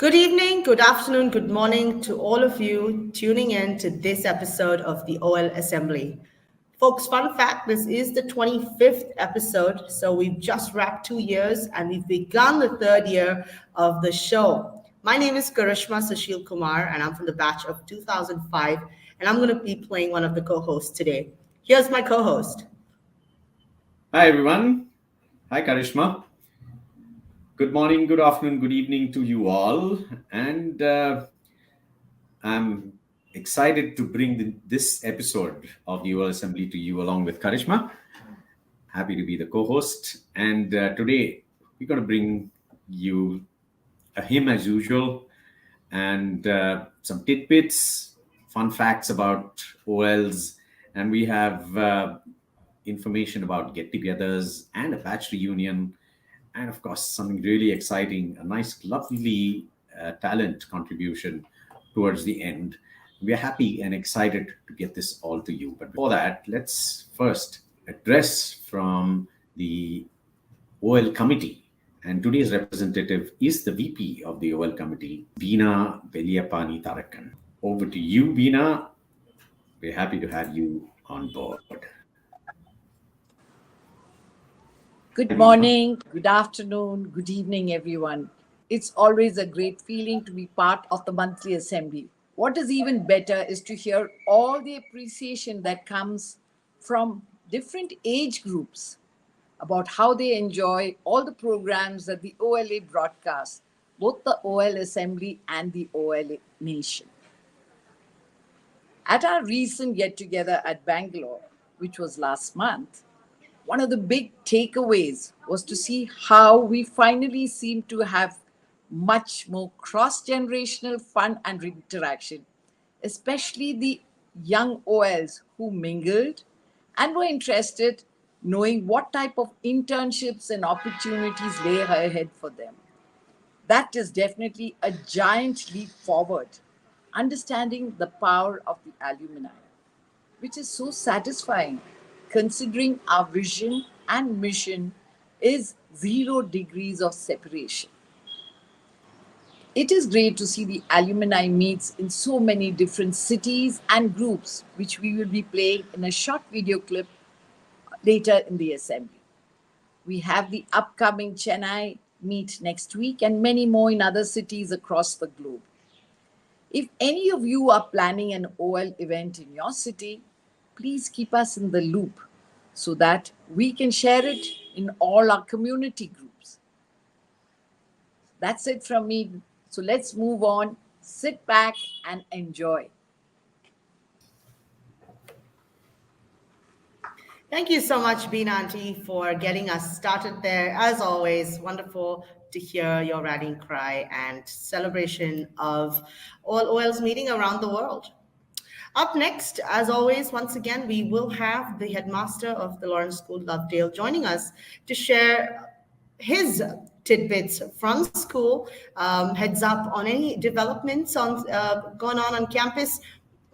Good evening, good afternoon, good morning to all of you tuning in to this episode of the OL Assembly. Folks, fun fact, this is the 25th episode, so we've just wrapped 2 years and we've begun the third year of the show. My name is Karishma Sushil Kumar and I'm from the batch of 2005 and I'm going to be playing one of the co-hosts today. Here's my co-host. Hi everyone. Hi Karishma. Good morning, good afternoon, good evening to you all. And I'm excited to bring this episode of the UL Assembly to you along with Karishma. Happy to be the co-host. And today we're going to bring you a hymn as usual and some tidbits, fun facts about OLs. And we have information about get-togethers and a batch reunion, and of course something really exciting, a nice lovely talent contribution towards the end. We're happy and excited to get this all to you, but before that, let's first address from the OL committee. And today's representative is the VP of the OL committee, Beena Veliapani Tarakan. Over to you, Beena. We're happy to have you on board. Good morning, good afternoon, good evening, everyone. It's always a great feeling to be part of the monthly assembly. What is even better is to hear all the appreciation that comes from different age groups about how they enjoy all the programs that the OLA broadcasts, both the OL Assembly and the OLA Nation. At our recent get-together at Bangalore, which was last month, one of the big takeaways was to see how we finally seem to have much more cross-generational fun and interaction, especially the young OLs who mingled and were interested knowing what type of internships and opportunities lay ahead for them. That is definitely a giant leap forward, understanding the power of the alumni, which is so satisfying considering our vision and mission is 0 degrees of separation. It is great to see the alumni meets in so many different cities and groups, which we will be playing in a short video clip later in the assembly. We have the upcoming Chennai meet next week and many more in other cities across the globe. If any of you are planning an OL event in your city, please keep us in the loop so that we can share it in all our community groups. That's it from me. So let's move on, sit back and enjoy. Thank you so much, Beena Auntie, for getting us started there. As always, wonderful to hear your rallying cry and celebration of all OLs meeting around the world. Up next, as always, once again, we will have the headmaster of the Lawrence School, Lovedale, joining us to share his tidbits from school, heads up on any developments on going on campus,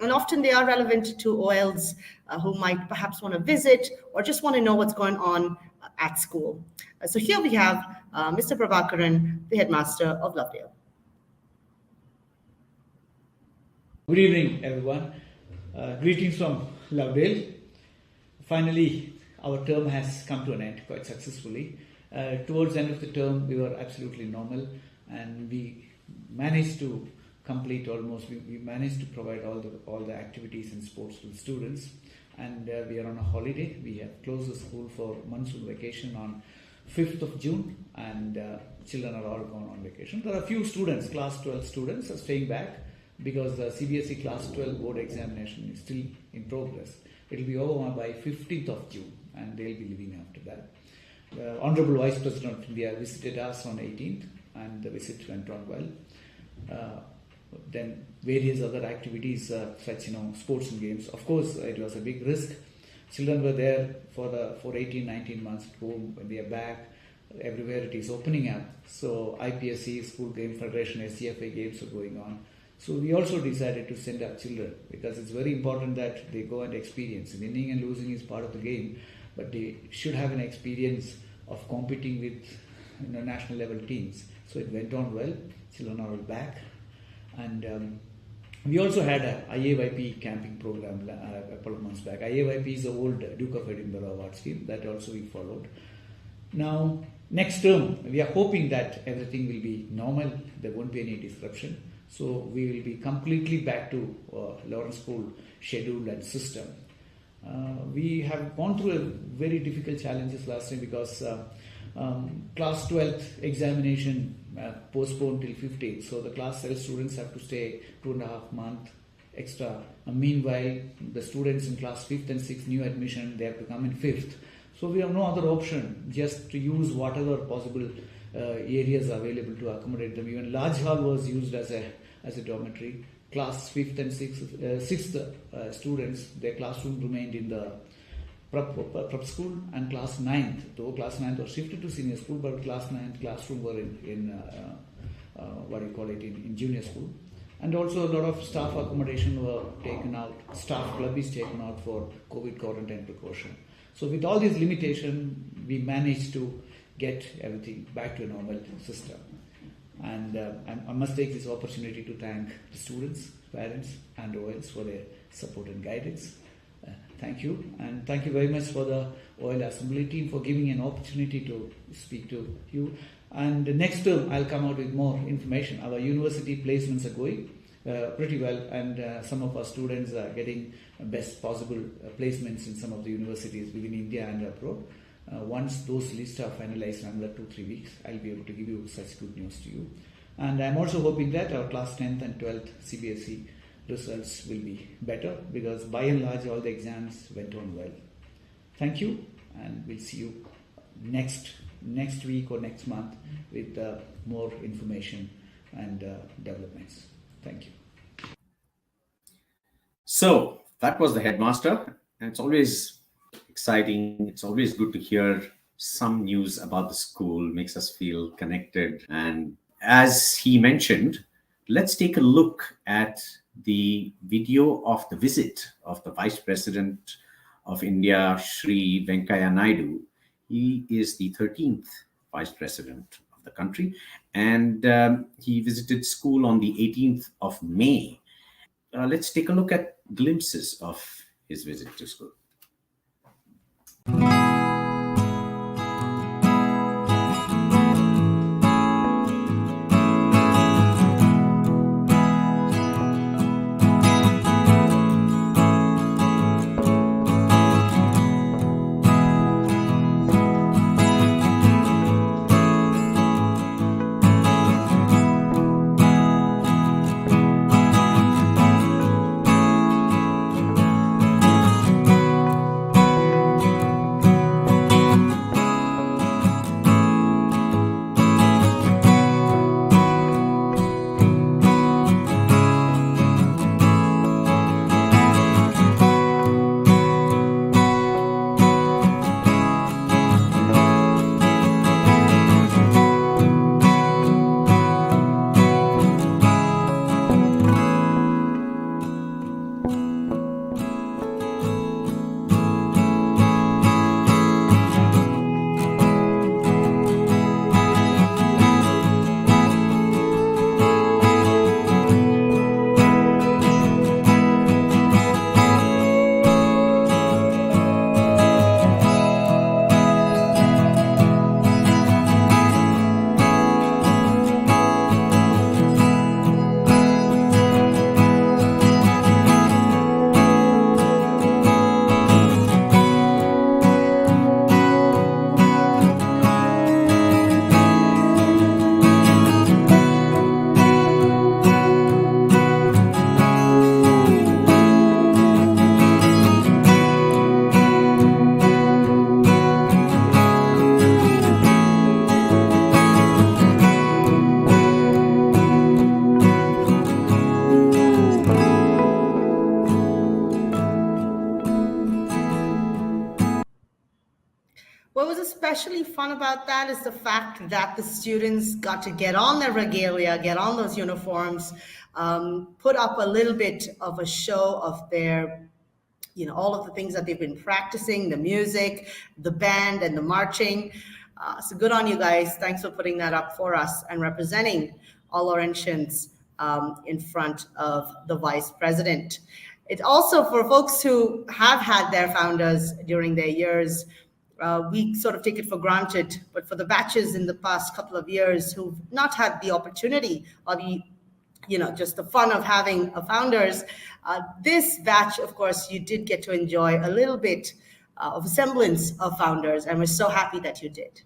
and often they are relevant to OLs who might perhaps want to visit or just want to know what's going on at school. So here we have Mr. Prabhakaran, the headmaster of Lovedale. Good evening, everyone. Greetings from Lovedale. Finally, our term has come to an end quite successfully. Towards the end of the term, we were absolutely normal and we managed to complete almost, we managed to provide all the activities and sports to the students, and we are on a holiday. We have closed the school for monsoon vacation on 5th of June and children are all gone on vacation. There are a few students, class 12 students are staying back because the CBSE class 12 board examination is still in progress. It will be over by 15th of June and they'll be leaving after that. The Honorable Vice President of India visited us on 18th and the visit went on well. Then various other activities such sports and games. Of course, it was a big risk. Children were there for 18, 19 months at home. When they are back, everywhere it is opening up. So IPSC, School Game Federation, SGFA games are going on. So we also decided to send our children because it's very important that they go and experience. Winning and losing is part of the game, but they should have an experience of competing with national level teams. So it went on well. Children are all back. And we also had a IAYP camping program a couple of months back. IAYP is the old Duke of Edinburgh award scheme. That also we followed. Now, next term, we are hoping that everything will be normal. There won't be any disruption. So we will be completely back to Lawrence School schedule and system. We have gone through a very difficult challenges last time because class 12th examination postponed till 15th. So the class 12 students have to stay 2.5 months extra. Meanwhile, the students in class 5th and 6th new admission, they have to come in 5th. So we have no other option, just to use whatever possible areas available to accommodate them. Even large hall was used as a dormitory. Class 5th and 6th students, their classroom remained in the prep school, and class 9th, though class 9th was shifted to senior school, but class 9th classroom were in junior school. And also a lot of staff accommodation were taken out, staff club is taken out for COVID quarantine precaution. So with all these limitations, we managed to get everything back to a normal system. And I must take this opportunity to thank the students, parents and OLs for their support and guidance. Thank you, and thank you very much for the OL Assembly team for giving an opportunity to speak to you. And next term, I'll come out with more information. Our university placements are going pretty well, and some of our students are getting best possible placements in some of the universities within India and abroad. Once those lists are finalized in another 2-3 weeks, I'll be able to give you such good news to you. And I'm also hoping that our class 10th and 12th CBSE results will be better, because by and large all the exams went on well. Thank you, and we'll see you next week or next month with more information and developments. Thank you. So that was the headmaster, and it's always exciting. It's always good to hear some news about the school, makes us feel connected. And as he mentioned, let's take a look at the video of the visit of the Vice President of India, Shri Venkaiah Naidu. He is the 13th Vice President of the country, and he visited school on the 18th of May. Let's take a look at glimpses of his visit to school. What was especially fun about that is the fact that the students got to get on their regalia, get on those uniforms, put up a little bit of a show of their, all of the things that they've been practicing, the music, the band, and the marching. So good on you guys. Thanks for putting that up for us and representing all Laurentians in front of the vice president. It also, for folks who have had their founders during their years, we sort of take it for granted, but for the batches in the past couple of years who've not had the opportunity or the just the fun of having a founders, this batch, of course, you did get to enjoy a little bit of a semblance of founders, and we're so happy that you did.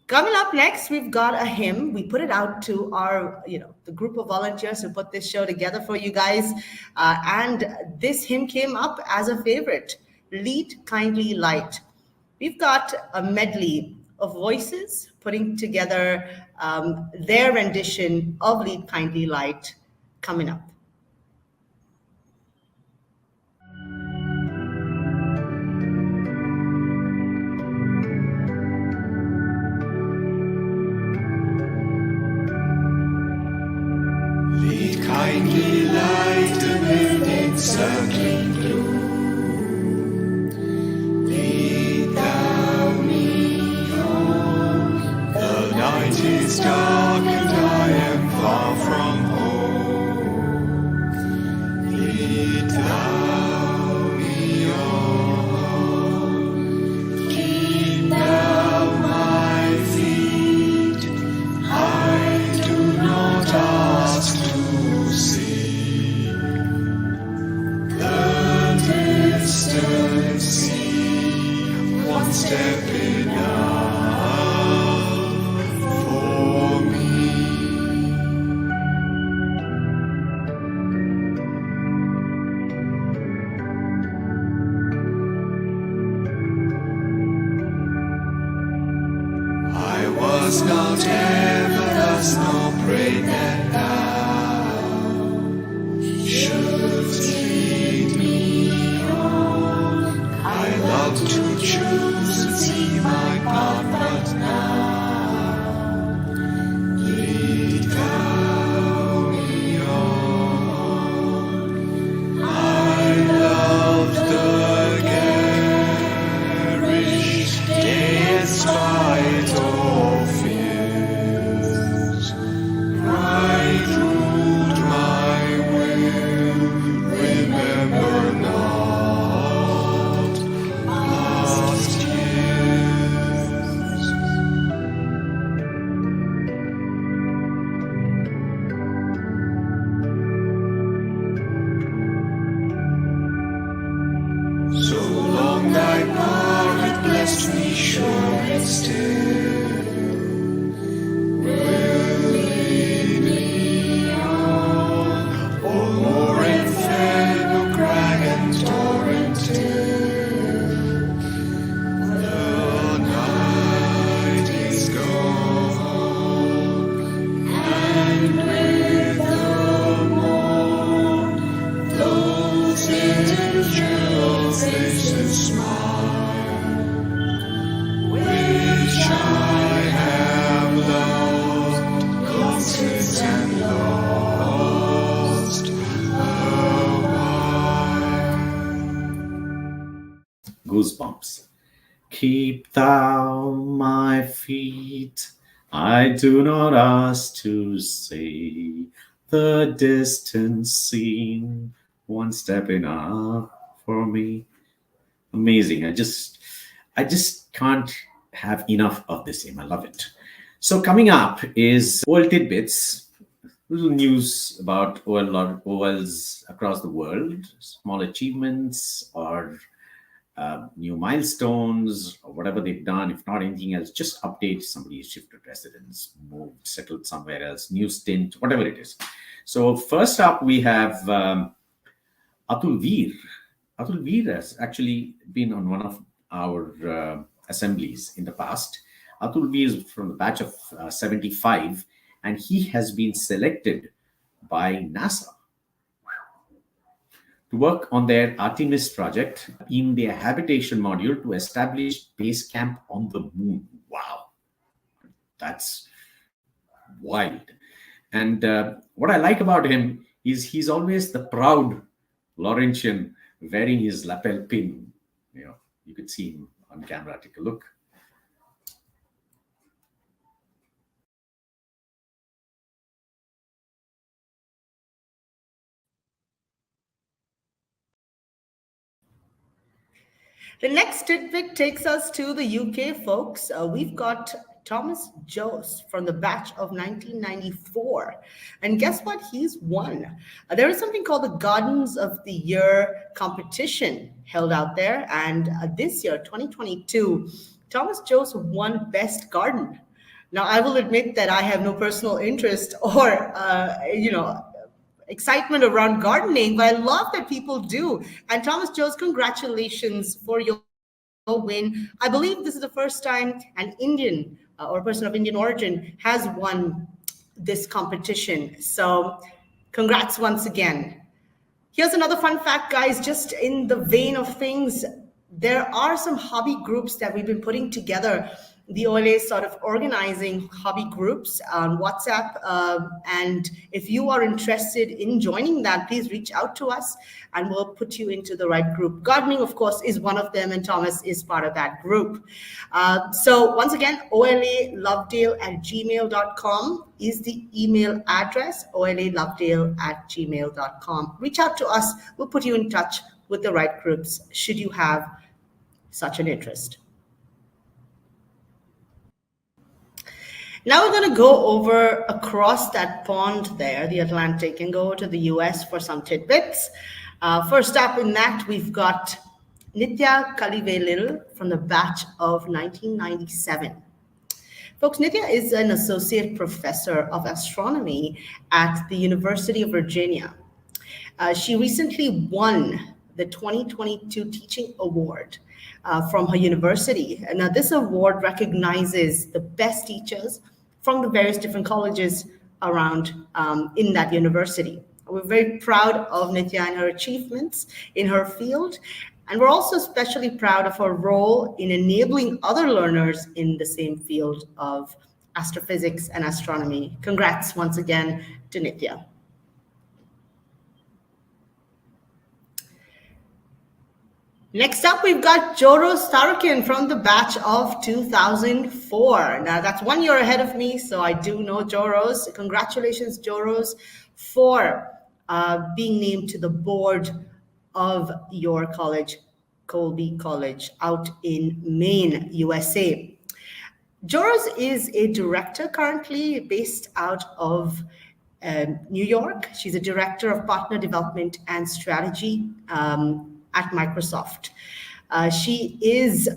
Coming up next, we've got a hymn. We put it out to our, the group of volunteers who put this show together for you guys. And this hymn came up as a favorite, Lead Kindly Light. We've got a medley of voices putting together their rendition of Lead Kindly Light coming up. Lead kindly light amid encircling gloom. Lead thou me home. The night is dark and I am far from home. Lead thou me on. Keep thou my feet. I do not ask to see the distant sea, one step enough for me. I was not ever thus, nor prayed that thou shouldst lead me on. I loved to choose and see my path, but now lead thou me on. I loved the garish day in spite of fears. Pride ruled my will, remember not past years. So long thy power hath blessed me, sure and still will lead me on. O'er moor and fen, o'er crag and torrent till the night is gone, and with the morn those angel faces smile, which I have loved, lost and lost awhile. Goosebumps. Keep thou my feet. I do not ask to see the distant scene. One step enough for me. Amazing. I just can't have enough of this hymn. I love it. So coming up is OL Tidbits. Little news about OLs across the world, small achievements or new milestones or whatever they've done. If not anything else, just update. Somebody shifted residence, moved, settled somewhere else, new stint, whatever it is. So first up, we have Atul Veer. Atul Veer has actually been on one of our assemblies in the past. Atul Veer is from the batch of 75, and he has been selected by NASA to work on their Artemis project in their habitation module to establish base camp on the moon. Wow, that's wild. And what I like about him is he's always the proud Laurentian wearing his lapel pin. You could see him on camera. Take a look. The next tidbit takes us to the UK, folks. We've got Thomas Jose from the batch of 1994. And guess what? He's won. There is something called the Gardens of the Year competition held out there. And this year, 2022, Thomas Jose won Best Garden. Now, I will admit that I have no personal interest or, excitement around gardening, but I love that people do. And Thomas Jose, congratulations for your win. I believe this is the first time an Indian or a person of Indian origin has won this competition. So congrats once again. Here's another fun fact, guys, just in the vein of things, there are some hobby groups that we've been putting together. The OLA is sort of organizing hobby groups on WhatsApp. And if you are interested in joining that, please reach out to us and we'll put you into the right group. Gardening, of course, is one of them, and Thomas is part of that group. So once again, olalovedale@gmail.com is the email address, olalovedale@gmail.com. Reach out to us. We'll put you in touch with the right groups should you have such an interest. Now we're going to go over across that pond there, the Atlantic, and go to the US for some tidbits. First up in that, we've got Nitya Kalivelil from the batch of 1997. Folks, Nitya is an associate professor of astronomy at the University of Virginia. She recently won the 2022 Teaching Award from her university. Now, this award recognizes the best teachers from the various different colleges around in that university. We're very proud of Nitya and her achievements in her field. And we're also especially proud of her role in enabling other learners in the same field of astrophysics and astronomy. Congrats once again to Nitya. Next up, we've got Joros Tarukin from the batch of 2004. Now, that's 1 year ahead of me, so I do know Joros. Congratulations, Joros, for being named to the board of your college, Colby College, out in Maine, USA. Joros is a director currently based out of New York. She's a director of partner development and strategy at Microsoft. She is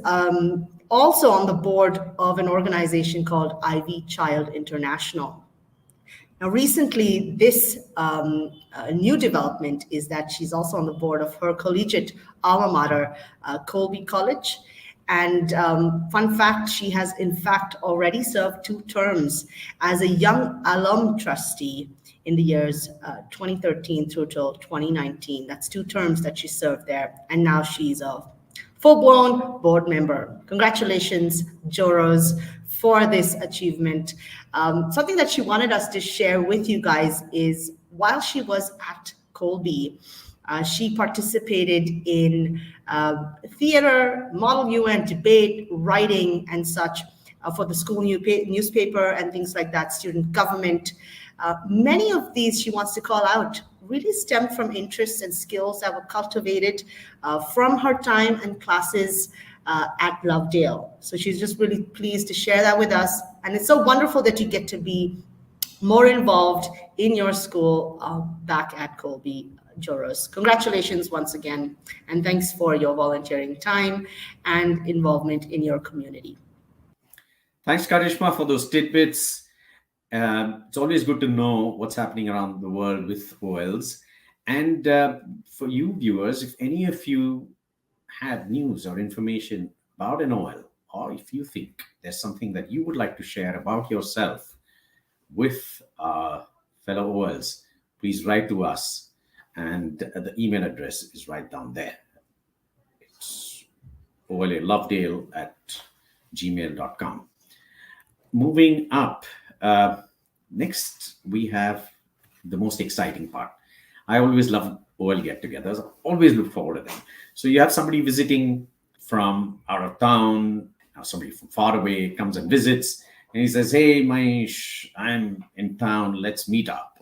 also on the board of an organization called Ivy Child International. Now, recently, this new development is that she's also on the board of her collegiate alma mater, Colby College. And fun fact, she has in fact already served 2 terms as a young alum trustee in the years 2013 through till 2019. That's 2 terms that she served there. And now she's a full-blown board member. Congratulations, Joros, for this achievement. Something that she wanted us to share with you guys is while she was at Colby, she participated in theater, Model UN, debate, writing, and such for the school newspaper and things like that, student government. Many of these she wants to call out really stem from interests and skills that were cultivated from her time and classes at Lovedale. So she's just really pleased to share that with us. And it's so wonderful that you get to be more involved in your school back at Colby, Joros. Congratulations once again, and thanks for your volunteering time and involvement in your community. Thanks, Karishma, for those tidbits. It's always good to know what's happening around the world with OLs. And for you viewers, if any of you have news or information about an OL, or if you think there's something that you would like to share about yourself with fellow OLs, please write to us. And the email address is right down there. It's olalovedale@gmail.com. Moving up, next we have the most exciting part. I always love OL get-togethers. I always look forward to them. So you have somebody visiting from out of town, or somebody from far away comes and visits, and he says, "Hey, Manish, I'm in town. Let's meet up."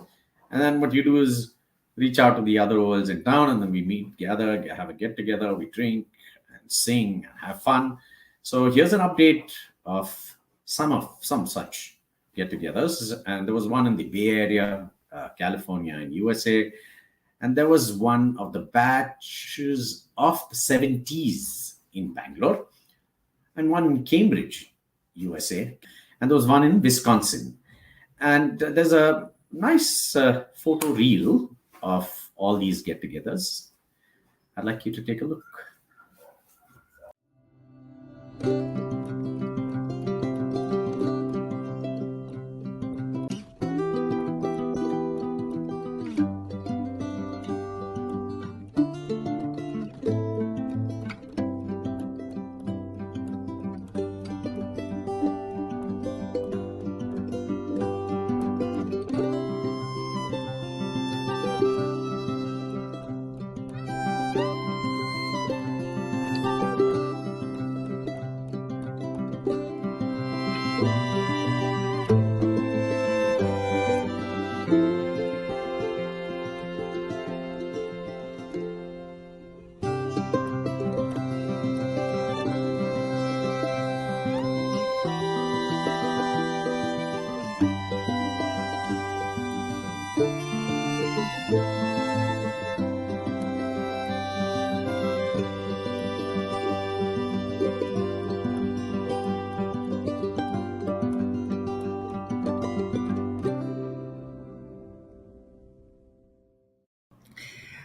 And then what you do is reach out to the other OLs in town, and then we meet together, have a get-together, we drink and sing, have fun. So here's an update of some such get-togethers. And there was one in the Bay Area, California, and USA. And there was one of the batches of the 70s in Bangalore, and one in Cambridge, USA. And there was one in Wisconsin. And there's a nice photo reel of all these get-togethers. I'd like you to take a look.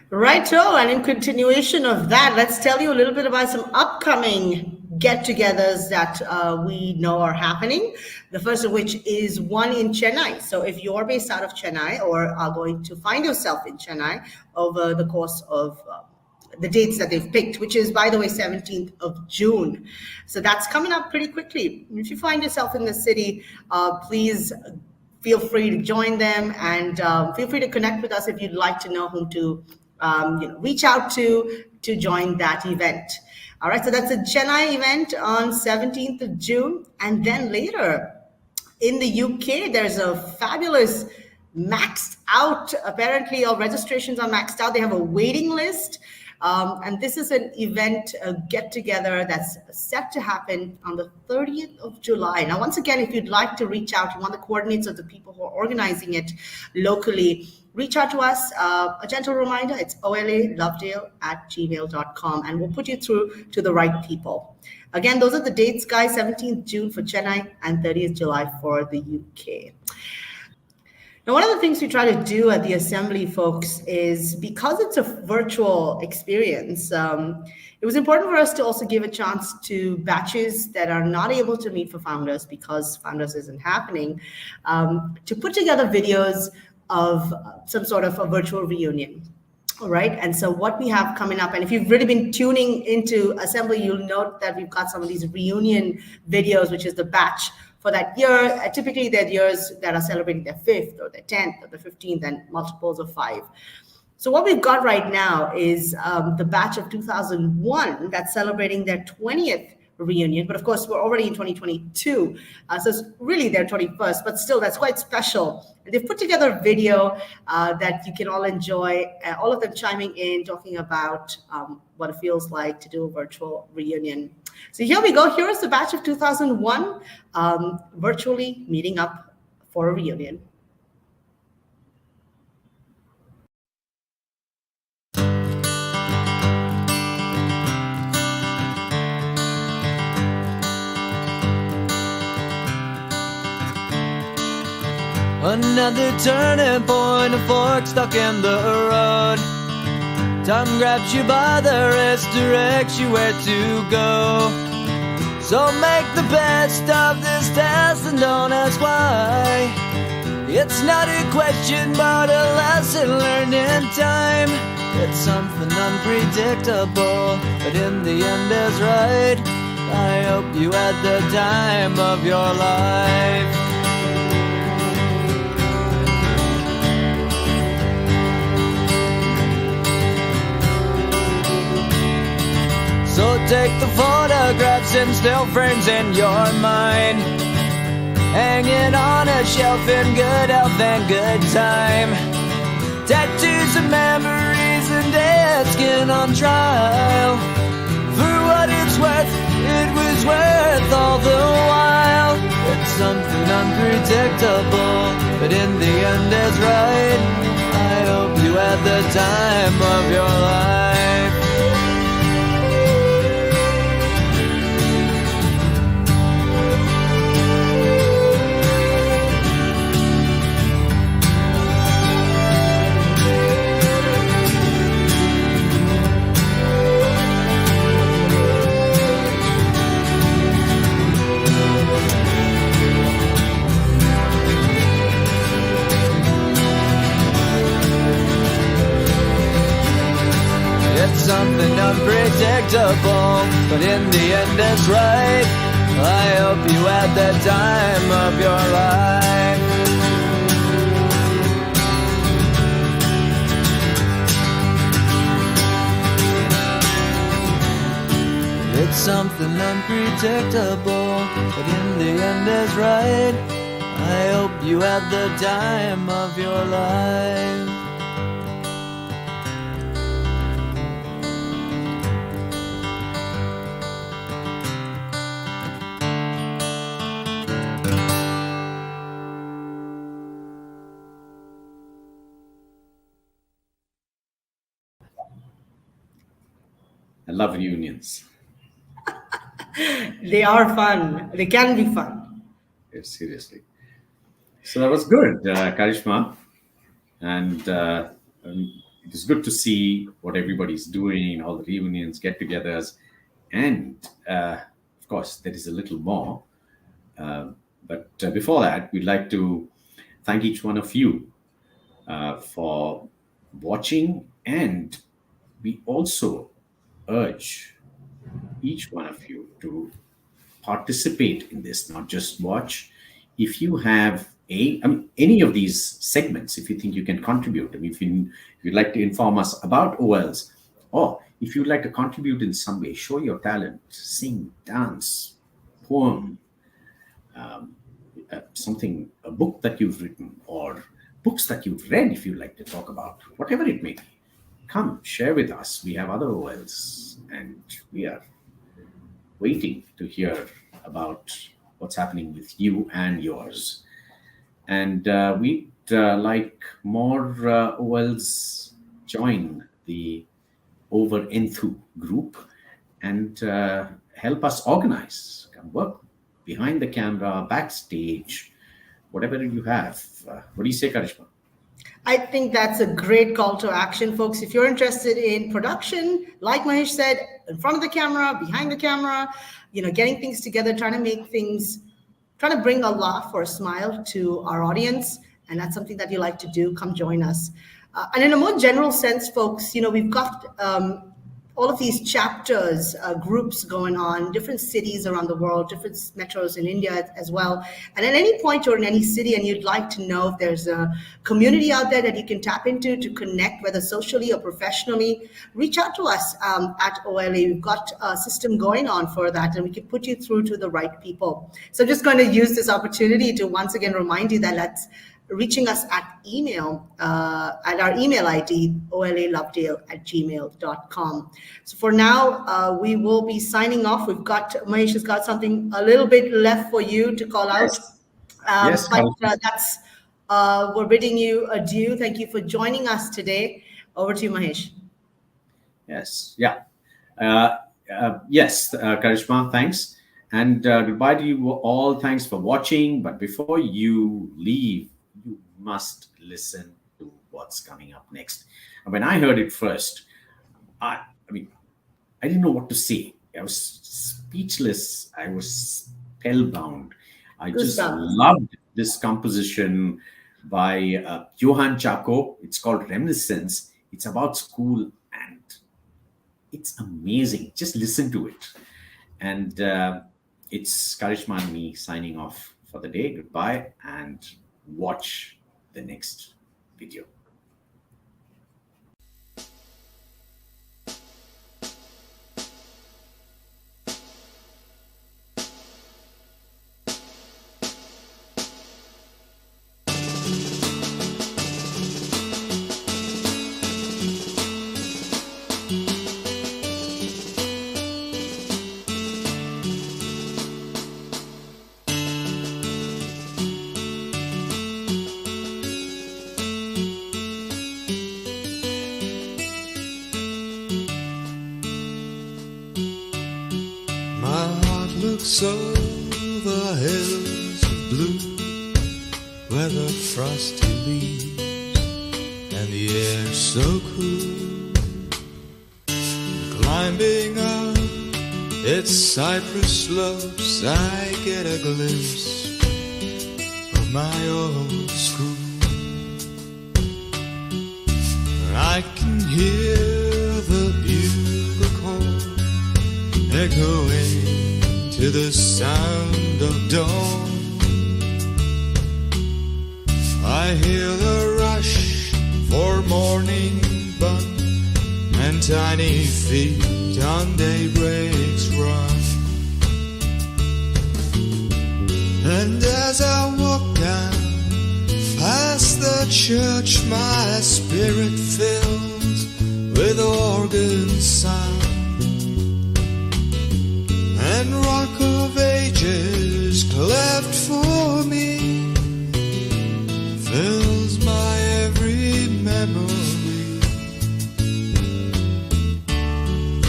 Righto, and in continuation of that, let's tell you a little bit about some upcoming get-togethers that we know are happening. The first of which is one in Chennai. So if you're based out of Chennai or are going to find yourself in Chennai over the course of the dates that they've picked, which is, by the way, 17th of June. So that's coming up pretty quickly. If you find yourself in the city, please feel free to join them, and feel free to connect with us if you'd like to know whom to reach out to join that event. All right, so that's a Chennai event on 17th of June. And then later in the UK, there's a fabulous maxed out, apparently all registrations are maxed out. They have a waiting list. And this is an event, a get-together that's set to happen on the 30th of July. Now, once again, if you'd like to reach out, you want the coordinates of the people who are organizing it locally, reach out to us. A gentle reminder, it's olalovedale@gmail.com, and we'll put you through to the right people. Again, those are the dates, guys, 17th June for Chennai and 30th July for the UK. Now, one of the things we try to do at the Assembly, folks, is because it's a virtual experience, it was important for us to also give a chance to batches that are not able to meet for Founders because Founders isn't happening, to put together videos of some sort of a virtual reunion. All right. And so what we have coming up, and if you've really been tuning into Assembly, you'll note that we've got some of these reunion videos, which is the batch for that year. Typically, they're years that are celebrating their 5th or their 10th or the 15th and multiples of 5. So what we've got right now is the batch of 2001 that's celebrating their 20th reunion. But of course, we're already in 2022. So it's really their 21st, but still, that's quite special. And they've put together a video that you can all enjoy, all of them chiming in, talking about what it feels like to do a virtual reunion. So here we go. Here is the batch of 2001 virtually meeting up for a reunion. Another turning point, a fork stuck in the road. Time grabs you by the wrist, directs you where to go. So make the best of this test and don't ask why. It's not a question but a lesson learned in time. It's something unpredictable, but in the end is right. I hope you had the time of your life. So take the photographs and still frames in your mind, hanging on a shelf in good health and good time. Tattoos of memories and dead skin on trial for what it it was worth all the while. It's something unpredictable, but in the end it's right. I hope you had the time of your life. It's something unpredictable, but in the end it's right. I hope you had the time of your life. It's something unpredictable, but in the end it's right. I hope you had the time of your life. I love reunions. They are fun. They can be fun. Yes, seriously. So that was good, Karishma. And it is good to see what everybody's doing, all the reunions, get-togethers. And, of course, there is a little more. But before that, we'd like to thank each one of you for watching. And we also urge each one of you to participate in this, not just watch. If you have any of these segments, if you think you can contribute, if you'd like to inform us about OLs, or if you'd like to contribute in some way, show your talent, sing, dance, poem, a book that you've written, or books that you've read, if you'd like to talk about, whatever it may be, come share with us. We have other OLs, and we are waiting to hear about what's happening with you and yours. And we'd like more OLs join the Over Enthu group and help us organize, work behind the camera, backstage, whatever you have. What do you say, Karishma? I think that's a great call to action, folks. If you're interested in production, like Mahesh said, in front of the camera, behind the camera, getting things together, trying to bring a laugh or a smile to our audience, and that's something that you like to do, come join us. And in a more general sense, folks, we've got all of these chapters, groups going on, different cities around the world, different metros in India as well. And at any point you're in any city and you'd like to know if there's a community out there that you can tap into to connect, whether socially or professionally, reach out to us at OLA. We've got a system going on for that, and we can put you through to the right people. So I'm just going to use this opportunity to once again remind you that that's reaching us at email, at our email ID, olalovedale@gmail.com. So for now, we will be signing off. Mahesh has got something a little bit left for you to call out. Yes. That's, we're bidding you adieu. Thank you for joining us today. Over to you, Mahesh. Yes. Yeah. Yes, Karishma, thanks. And goodbye to you all. Thanks for watching. But before you leave, you must listen to what's coming up next. And when I heard it first, I didn't know what to say. I was speechless. I was spellbound. I just loved this composition by Johann Charcot. It's called Reminiscence. It's about school, and it's amazing. Just listen to it. And it's Karishma and me signing off for the day. Goodbye, and watch the next video. over hills of blue, where the frosty leaves and the air so cool. Climbing up its cypress slopes, I get a glimpse of my old school. I can hear the bugle call echoing to the sound of dawn. I hear the rush for morning bun and tiny feet on daybreak's run. And as I walk down past the church, my spirit fills with organ sound. And Rock of Ages, cleft for me, fills my every memory.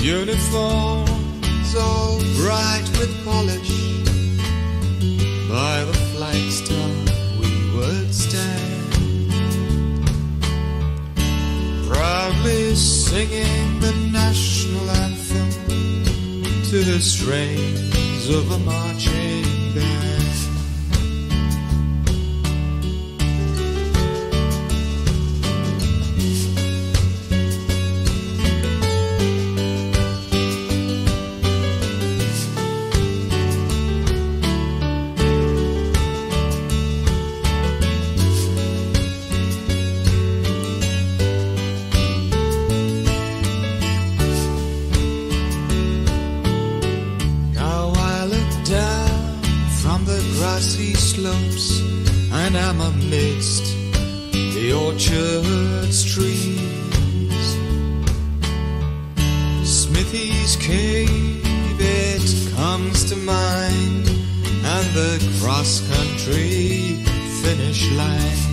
Uniforms all bright with polish, by the flagstaff we would stand, proudly singing the national anthem to the strains of a marching band. Grassy slopes, and I'm amidst the orchard's trees. Smithy's cave, it comes to mind, and the cross-country finish line.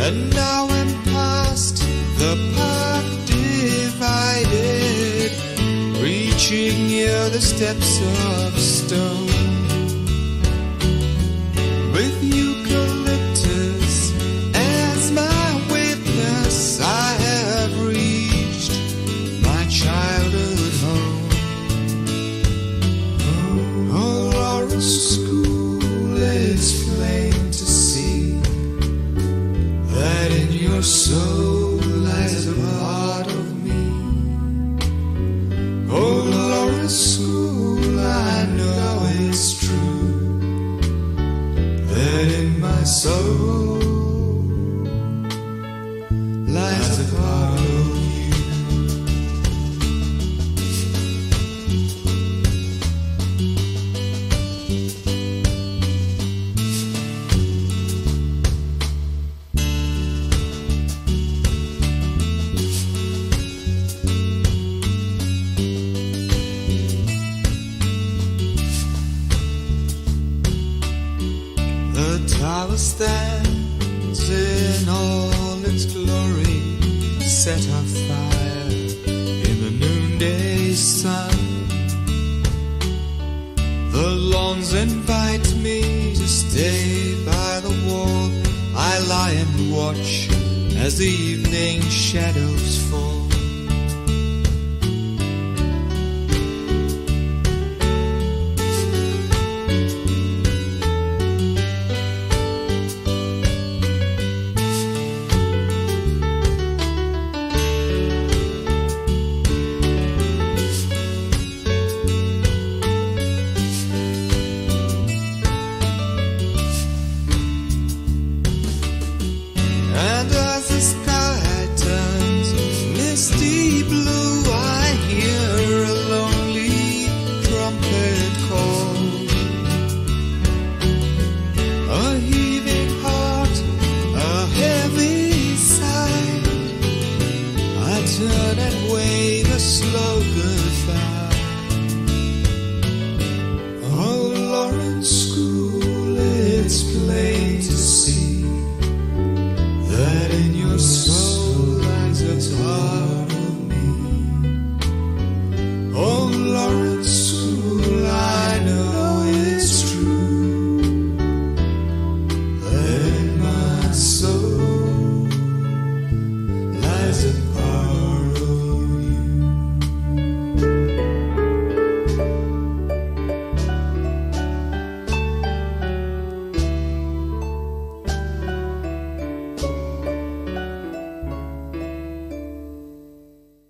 And now I'm past the path divided, reaching near the steps of stone. With eucalyptus as my witness, I have reached my childhood home. Oh, Lawrence School, it's plain to see that in your soul lies a part of me. Oh, Lawrence School, I know it's true that in my soul lies a part of you. The tower stands in all its glory, set afire in the noonday sun. The lawns invite me to stay by the wall. I lie and watch as the evening shadows fall.